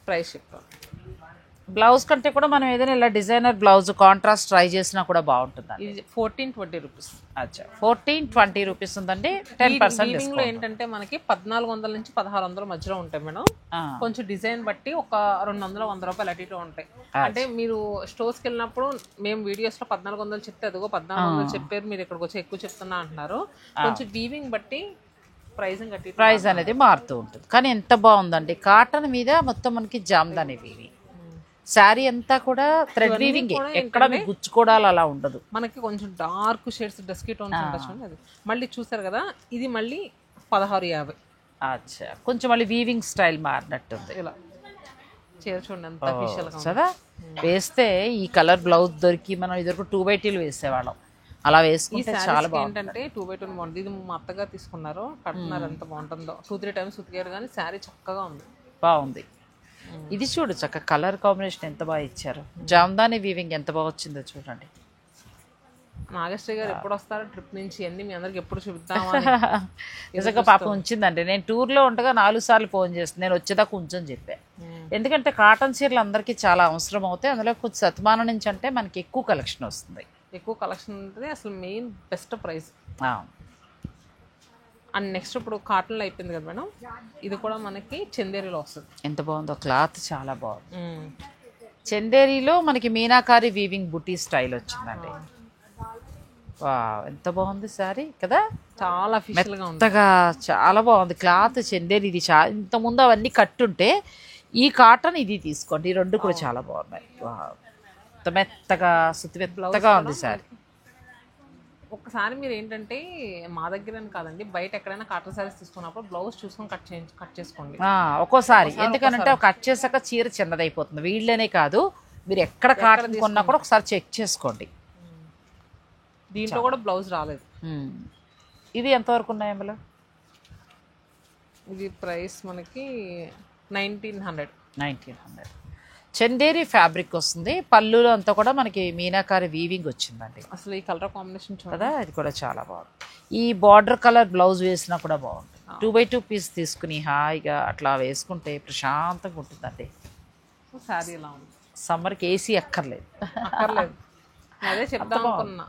ప్రైస్ చెప్తాను. బ్లౌజ్ కంటే కూడా మనం ఏదైనా ఇలా డిజైనర్ బ్లౌజ్ కాంట్రాస్ట్ ట్రై చేసినా కూడా బాగుంటుంది. ఇది 1420 రూపీస్. అచ్చా, 1420 రూపీస్ ఉందండి. 10% లో ఏంటంటే మనకి 1400 నుంచి 1600 మధ్యలో ఉంటాయి మేడం. కొంచెం డిజైన్ బట్టి ఒక 200 100 రూపాయలు అటు ఇటు ఉంటాయి. అంటే మీరు స్టోర్స్కి వెళ్ళినప్పుడు మేము వీడియోస్ లో 1400 చెప్తే అదిగో 1400 చెప్పారు, మీరు ఇక్కడికి వచ్చి ఎక్కువ చెప్తున్నా అంటున్నారు. కొంచెం వీవింగ్ బట్టి ప్రైస్ అనేది మారుతూ ఉంటుంది. కానీ ఎంత బాగుందండి, కాటన్ మీద మొత్తం మనకి జామ్దాని వీవింగ్. శారీ అంతా కూడా థ్రెడ్ వీవింగ్, ఎక్కడ మీకు గుచ్చుకోవడాలు అలా ఉండదు. మనకి కొంచెం డార్క్ షేడ్స్ డస్కీ టోన్స్ ఉంటుంది. అది మళ్ళీ చూసారు కదా, ఇది మళ్ళీ 1650. అచ్చా, కొంచెం మళ్ళీ వీవింగ్ స్టైల్ మారినట్టుంది. ఇలా చీర చూడండి ఎంత అఫీషియల్ గా కదా. వేస్తే ఈ కలర్ బ్లౌజ్ దొరికి మనం ఇద్దరు 2x2 వేసేవాళ్ళం, అలా వేసుకుంటే చాలా బాగుంది. ఏంటంటే 2x2 బాగుంది. ఇది మా అత్తగా తీసుకున్నారు, కట్టున్నారు, ఎంత బాగుంటుందో. 2-3 టైమ్స్ ఉతికారు కానీ శారీ చక్కగా ఉంది, బాగుంది. ఇది చూడు చక్క కలర్ కాంబినేషన్ ఎంత బాగా ఇచ్చారు. జామ్దాని వీవింగ్ ఎంత బాగా వచ్చిందో చూడండి. నాగశ్రీ గారు ఎప్పుడు వస్తారో ట్రిప్ నుంచి, అన్ని మీ అందరికి ఎప్పుడు చూద్దామని నిజంగా పాపం ఉంచిందండి. నేను టూర్లో ఉండగా 4 సార్లు ఫోన్ చేస్తాను, నేను వచ్చేదాకా ఉంచని చెప్పాను. ఎందుకంటే కాటన్ చీరలు అందరికీ చాలా అవసరం అవుతాయి. అందులో కొంచెం శతమానం నుంచి అంటే మనకి ఎక్కువ కలెక్షన్ వస్తుంది, ఎక్కువ కలెక్షన్ ఉంటుంది. అసలు main best price. And next ఇప్పుడు కాటన్లో అయిపోయింది కదా మేడం, ఇది కూడా మనకి చందేరిలో వస్తుంది. ఎంత బాగుందో, క్లాత్ చాలా బాగుంది. చందేరిలో మనకి మీనాకారి వీవింగ్ బుటీ స్టైల్ వచ్చిందండి. ఎంత బాగుంది సారీ కదా, చాలా అఫీషియల్గా ఉంది, మెత్తగా చాలా బాగుంది క్లాత్. చందేరి ఇది ఇంతకుముందు అవన్నీ కట్టుంటే, ఈ కాటన్ ఇది తీసుకోండి, ఈ రెండు కూడా చాలా బాగున్నాయి. మెత్తగా సుత్తి మెత్తగా ఉంది సారీ. ఒకసారి మీరు ఏంటంటే మా దగ్గర కాదండి, బయట ఎక్కడైనా కాటన్ సారీస్ తీసుకున్నప్పుడు బ్లౌజ్ చూసుకొని కట్ చేసుకోండి ఒక్కోసారి. ఎందుకనంటే కట్ చేసాక చీర చిన్నదైపోతుంది. వీళ్ళనే కాదు, మీరు ఎక్కడ కాటన్ కొన్నా కూడా ఒకసారి చెక్ చేసుకోండి. దీంట్లో కూడా బ్లౌజ్ రాలేదు. ఇది ఎంతవరకు ఉన్నాయి అందులో? ఇది ప్రైస్ మనకి 1900. చందేరి ఫ్యాబ్రిక్ వస్తుంది. పళ్ళులో అంతా కూడా మనకి మీనాకారి వీవింగ్ వచ్చిందండి. అసలు ఈ కలర్ కాంబినేషన్ కదా, ఇది కూడా చాలా బాగుంది. ఈ బార్డర్ కలర్ బ్లౌజ్ వేసినా కూడా బాగుంది. 2x2 పీస్ తీసుకుని హాయిగా అట్లా వేసుకుంటే ప్రశాంతంగా ఉంటుందండి. శారీ ఎలా ఉంది, సమ్మర్కి ఏసీ అక్కర్లేదు. అదే చెప్తాం అనుకున్నా,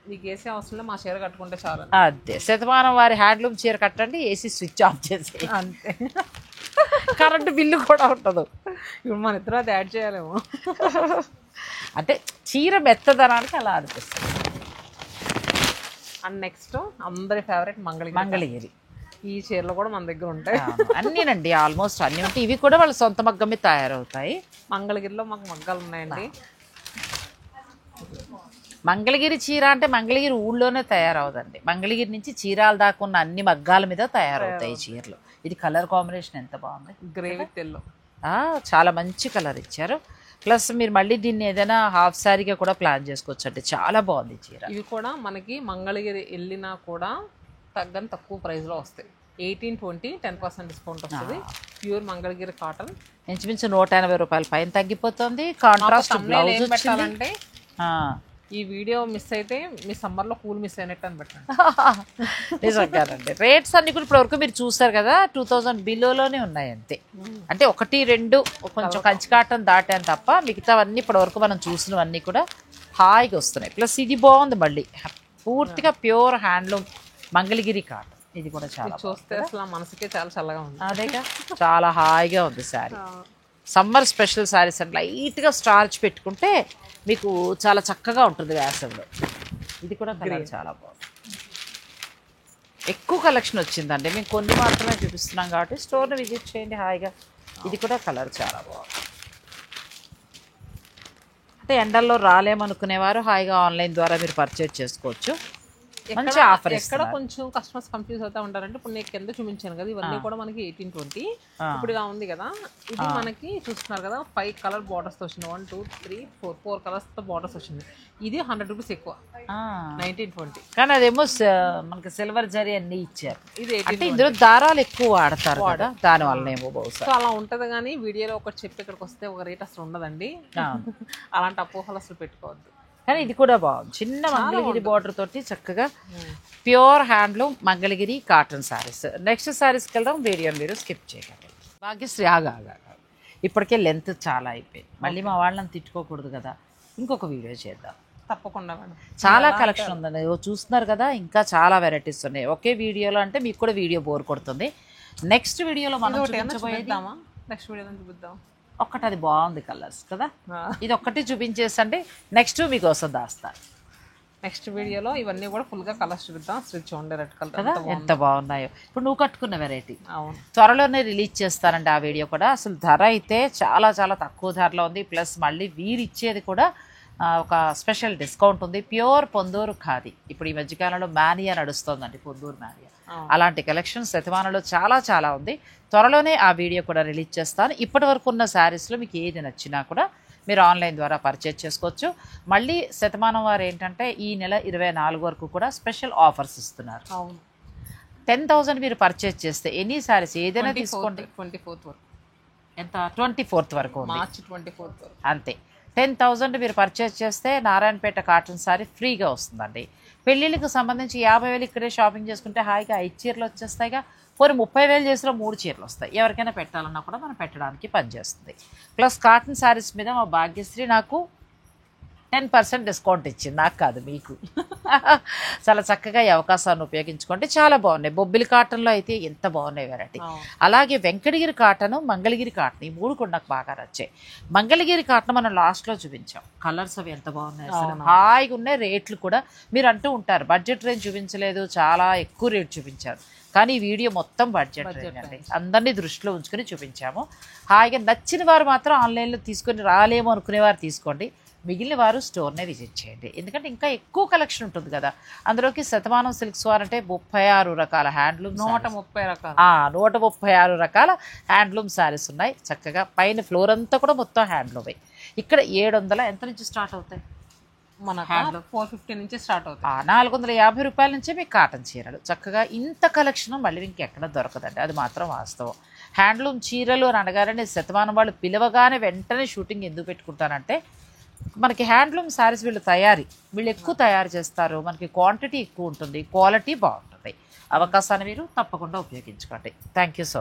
మీకు ఏసీ అవసరం, మా చీర కట్టుకుంటే చాలు. అదే, శతమానం వారి హ్యాండ్లూమ్ చీర కట్టండి, ఏసీ స్విచ్ ఆఫ్ చేసి, అంతే. కరెంటు బిల్లు కూడా ఉండదు. ఇప్పుడు మన ఇద్దరు అది యాడ్ చేయాలేమో. అంటే చీర మెత్తదనానికి అలా అనిపిస్తుంది. అండ్ నెక్స్ట్ అందరి ఫేవరెట్ మంగళగిరి. ఈ చీరలు కూడా మన దగ్గర ఉంటాయి అన్నీనండి, ఆల్మోస్ట్ అన్నీ ఉంటాయి. ఇవి కూడా వాళ్ళ సొంత మగ్గమే తయారవుతాయి. మంగళగిరిలో మాకు మగ్గాలు ఉన్నాయండి. మంగళగిరి చీర అంటే మంగళగిరి ఊళ్ళోనే తయారవుదండి. మంగళగిరి నుంచి చీరాల దాకా ఉన్న అన్ని మగ్గాల మీద తయారవుతాయి చీరలు. ఇది కలర్ కాంబినేషన్ ఎంత బాగుంది, గ్రే విత్ ఎల్లో. చాలా మంచి కలర్ ఇచ్చారు. ప్లస్ మీరు మళ్ళీ దీన్ని ఏదైనా హాఫ్ శారీగా కూడా ప్లాన్ చేసుకోవచ్చు అండి, చాలా బాగుంది చీర. ఇవి కూడా మనకి మంగళగిరి వెళ్ళినా కూడా తగ్గని తక్కువ ప్రైస్లో వస్తాయి. 1820 10% డిస్కౌంట్ వస్తుంది. ప్యూర్ మంగళగిరి కాటన్ ఇంచుమించు 180 రూపాయల పైన తగ్గిపోతుంది. కాంట్రాస్ట్ బ్లౌజ్ పెట్టాలంటే ఈ వీడియో మిస్ అయితే మీ సమ్మర్లో కూల్ మిస్ అయినట్టు అని పెట్టండి. నిజంగానండి. రేట్స్ అన్ని కూడా ఇప్పటివరకు మీరు చూసారు కదా 2000 బిలోలోనే ఉన్నాయి అంతే. అంటే 1, 2 కొంచెం కంచి కాటన్ దాటాను తప్ప మిగతావన్నీ ఇప్పటివరకు మనం చూసినవన్నీ కూడా హాయిగా వస్తున్నాయి. ప్లస్ ఇది బాగుంది, మళ్ళీ పూర్తిగా ప్యూర్ హ్యాండ్లూమ్ మంగళగిరి కాటన్. ఇది కూడా చాలా చూస్తే అసలు మనసుకే చాలా చల్లగా ఉంది. అదేగా చాలా హాయిగా ఉంది శారీ. సమ్మర్ స్పెషల్ శారీస్ అంటే లైట్గా స్టార్చ్ పెట్టుకుంటే మీకు చాలా చక్కగా ఉంటుంది వేసవిలో. ఇది కూడా కలర్ చాలా బాగుంది. ఎక్కువ కలెక్షన్ వచ్చిందండి, మేము కొన్ని మాత్రమే చూపిస్తున్నాం కాబట్టి స్టోర్ని విజిట్ చేయండి హాయిగా. ఇది కూడా కలర్ చాలా బాగుంది. అంటే ఎండల్లో రాలేమనుకునేవారు హాయిగా ఆన్లైన్ ద్వారా మీరు పర్చేజ్ చేసుకోవచ్చు. మంచి ఆఫర్. ఎక్కడ కొంచెం కస్టమర్స్ కన్ఫ్యూజ్ అవుతా ఉంటారంటే ఇప్పుడు నేను కింద చూపించాను కదా, ఇవన్నీ కూడా మనకి 1820 ఇప్పుడు ఇలా ఉంది కదా. ఇది మనకి చూస్తున్నారు కదా 5 కలర్ బార్డర్స్ తో వచ్చింది. 1, 2, 3, 4 కలర్స్ తో బార్డర్స్ వచ్చింది. ఇది 100 రూపీస్ ఎక్కువ 1920. కానీ అదేమో మనకి సిల్వర్ జరీ అన్ని ఇచ్చారు. ఇది అంటే ఇందులో దారాలు ఎక్కువ వాడతారు కదా, దాని వల్ల ఏమో బహుశా. సో అలా ఉంటది. కానీ వీడియోలో ఒకటి చెప్పి ఇక్కడికి వస్తే ఒక రేట్ అసలు ఉండదండి. అలాంటి అపోహలు అసలు పెట్టుకోవద్దు. కానీ ఇది కూడా బాగుంది. చిన్న మంగళగిరి బార్డర్ తోటి చక్కగా pure handloom Mangalagiri cotton saris. Next శారీస్కి వెళ్దాం. వీడియో మీరు స్కిప్ చేయకండి. భాగ్యశ్రీ ఆగా ఇప్పటికే లెంత్ చాలా అయిపోయింది, మళ్ళీ మా వాళ్ళని తిట్టుకోకూడదు కదా, ఇంకొక వీడియో చేద్దాం. తప్పకుండా మేడం. చాలా కలెక్షన్ ఉందండి, చూస్తున్నారు కదా, ఇంకా చాలా వెరైటీస్ ఉన్నాయి ఒకే వీడియోలో. అంటే మీకు కూడా వీడియో బోర్ కొడుతుంది. నెక్స్ట్ వీడియోలో మనం చూపించబోయేద్దామా? నెక్స్ట్ వీడియో చూపిద్దాం. ఒక్కటి అది బాగుంది కలర్స్ కదా, ఇది ఒక్కటి చూపించేసండి. నెక్స్ట్ మీకోసం దాస్తాను. నెక్స్ట్ వీడియోలో ఇవన్నీ కూడా ఫుల్గా కలర్స్ చూపిద్దాం. స్విచ్ ఉండే రెడ్ కలర్ కదా, ఎంత బాగున్నాయో. ఇప్పుడు నువ్వు కట్టుకున్న వెరైటీ అవును, త్వరలోనే రిలీజ్ చేస్తానండి ఆ వీడియో కూడా. అసలు ధర అయితే చాలా చాలా తక్కువ ధరలో ఉంది. ప్లస్ మళ్ళీ వీరు ఇచ్చేది కూడా ఒక స్పెషల్ డిస్కౌంట్ ఉంది. ప్యూర్ పొందూరు ఖాదీ. ఇప్పుడు ఈ మధ్యకాలంలో మానియా నడుస్తుందండి, పొందూరు మానియా. అలాంటి కలెక్షన్ శతమానంలో చాలా చాలా ఉంది. త్వరలోనే ఆ వీడియో కూడా రిలీజ్ చేస్తాను. ఇప్పటి వరకు ఉన్న శారీస్లో మీకు ఏది నచ్చినా కూడా మీరు ఆన్లైన్ ద్వారా పర్చేజ్ చేసుకోవచ్చు. మళ్ళీ శతమానం వారు ఏంటంటే ఈ నెల 24 వరకు కూడా స్పెషల్ ఆఫర్స్ ఇస్తున్నారు. 10,000 మీరు పర్చేజ్ చేస్తే ఎనీ శారీస్ ఏదైనా తీసుకోండి. 24th వరకు. ఎంత? 24th వరకు, మార్చి 24th వరకు అంతే. 10,000 మీరు పర్చేజ్ చేస్తే నారాయణపేట కాటన్ శారీ ఫ్రీగా వస్తుందండి. పెళ్ళిళ్ళకి సంబంధించి 50,000 ఇక్కడే షాపింగ్ చేసుకుంటే హాయిగా 5 చీరలు వచ్చేస్తాయిగా. పోనీ 30,000 చేసిన 3 చీరలు వస్తాయి. ఎవరికైనా పెట్టాలన్నా కూడా మనం పెట్టడానికి పనిచేస్తుంది. ప్లస్ కాటన్ శారీస్ మీద మా భాగ్యశ్రీ నాకు 10% డిస్కౌంట్ ఇచ్చింది, నాకు కాదు మీకు. చాలా చక్కగా ఈ అవకాశాన్ని ఉపయోగించుకోండి. చాలా బాగున్నాయి. బొబ్బిలి కాటన్లో అయితే ఎంత బాగున్నాయి వెరైటీ. అలాగే వెంకటగిరి కాటన్, మంగళగిరి కాటన్, ఈ 3 కూడా నాకు బాగా నచ్చాయి. మంగళగిరి కాటన్ మనం లాస్ట్లో చూపించాం. కలర్స్ అవి ఎంత బాగున్నాయి, హాయిగా ఉన్నాయి. రేట్లు కూడా మీరు అంటూ ఉంటారు బడ్జెట్ రేంజ్ చూపించలేదు, చాలా ఎక్కువ రేట్ చూపించారు. కానీ ఈ వీడియో మొత్తం బడ్జెట్ రేంజ్ అండి, అందరినీ దృష్టిలో ఉంచుకొని చూపించాము. హాయిగా నచ్చిన వారు మాత్రం ఆన్లైన్లో తీసుకొని రాలేమో అనుకునేవారు తీసుకోండి. మిగిలిన వారు స్టోర్నే విజిట్ చేయండి. ఎందుకంటే ఇంకా ఎక్కువ కలెక్షన్ ఉంటుంది కదా. అందులోకి శతమానం సిల్క్స్ వారు అంటే 36 రకాల హ్యాండ్లూమ్, 136 రకాల హ్యాండ్లూమ్ శారీస్ ఉన్నాయి. చక్కగా పైన ఫ్లోర్ అంతా కూడా మొత్తం హ్యాండ్లూమే. ఇక్కడ 700 ఎంత నుంచి స్టార్ట్ అవుతాయి? మన 450 నుంచి స్టార్ట్ అవుతాయి. 450 రూపాయల నుంచే మీకు కాటన్ చీరలు. చక్కగా ఇంత కలెక్షన్ మళ్ళీ ఇంకెక్కడ దొరకదండి, అది మాత్రం వాస్తవం. హ్యాండ్లూమ్ చీరలు అని అనగానే శతమానం వాళ్ళు పిలవగానే వెంటనే షూటింగ్ ఎందుకు పెట్టుకుంటానంటే మనకి హ్యాండ్లూమ్ శారీస్ వీళ్ళు ఎక్కువ తయారు చేస్తారు. మనకి క్వాంటిటీ ఎక్కువ ఉంటుంది, క్వాలిటీ బాగుంటుంది. అవకాశాన్ని మీరు తప్పకుండా ఉపయోగించుకోండి. Thank you so much.